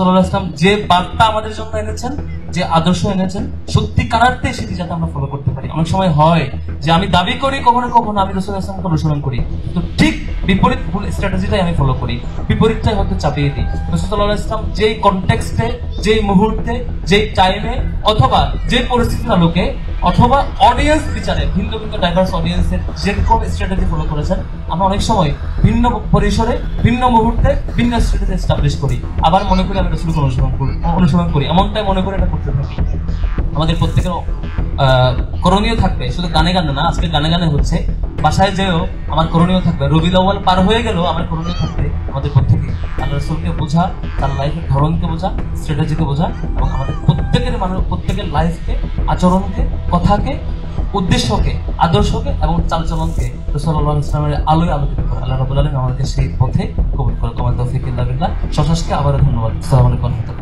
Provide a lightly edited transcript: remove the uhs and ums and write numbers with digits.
সাল্লাল্লাহু আলাইহি ওয়াসাল্লাম যে বার্তা আমাদের জন্য এনেছেন, যে আদর্শ এনেছেন, সত্যিকারার্থে সেটি যাতে আমরা ফলো করতে পারি। অনেক সময় হয় যে আমি দাবি করি কখনো কখনো আমি রাসূলুল্লাহ সাল্লাল্লাহু আলাইহি ওয়াসাল্লামকে অনুসরণ করি, তো ঠিক বিপরীত ভুল স্ট্র্যাটেজিটাই আমি ফলো করি, বিপরীতটাই হয়তো চাপিয়ে দিই। রাসূল সাল্লাল্লাহু আলাইহি ওয়াসাল্লাম যেই কনটেক্সটে, যেই মুহূর্তে, যেই টাইমে অথবা যে পরিস্থিতির আলোকে অথবা অডিয়েন্স বিচারে ভিন্ন ভিন্ন ডাইভার্স অডিয়েন্সের যেরকম স্ট্র্যাটেজি ফলো করেছেন, আমরা অনেক সময় ভিন্ন পরিসরে, ভিন্ন মুহূর্তে ভিন্ন স্ট্র্যাটেজি এস্টাবলিশ করি, আবার মনে করি আমি রাসূলকে অনুসরণ করি, এমনটাই মনে করে এটা করতে থাকি। আমাদের প্রত্যেকের করণীয় থাকবে, শুধু গানে গানে না, আজকে গানে গানে হচ্ছে, বাসায় যেও আমার করণীয় থাকবে, রবিউল আউয়াল পার হয়ে গেলেও আমার করণীয় থাকবে আমাদের প্রত্যেকে আল্লাহ রাসূলকে বোঝা, তার লাইফের ধরনকে বোঝা, স্ট্র্যাটেজিকে বোঝা, এবং আমাদের প্রত্যেকের লাইফকে, আচরণকে, কথাকে, উদ্দেশ্যকে, আদর্শকে এবং চালচলনকে রাসূলুল্লাহ সাল্লাল্লাহু আলাইহি ওয়াসাল্লামের আলোয় আলোকিত করে। আল্লাহ রাব্বুল আলামিন আমাদেরকে সেই পথে কবুল করে। তোমার তৌফিক ইল্লা বিল্লাহ। শশাসকে আবারও ধন্যবাদ। আসসালামু আলাইকুম।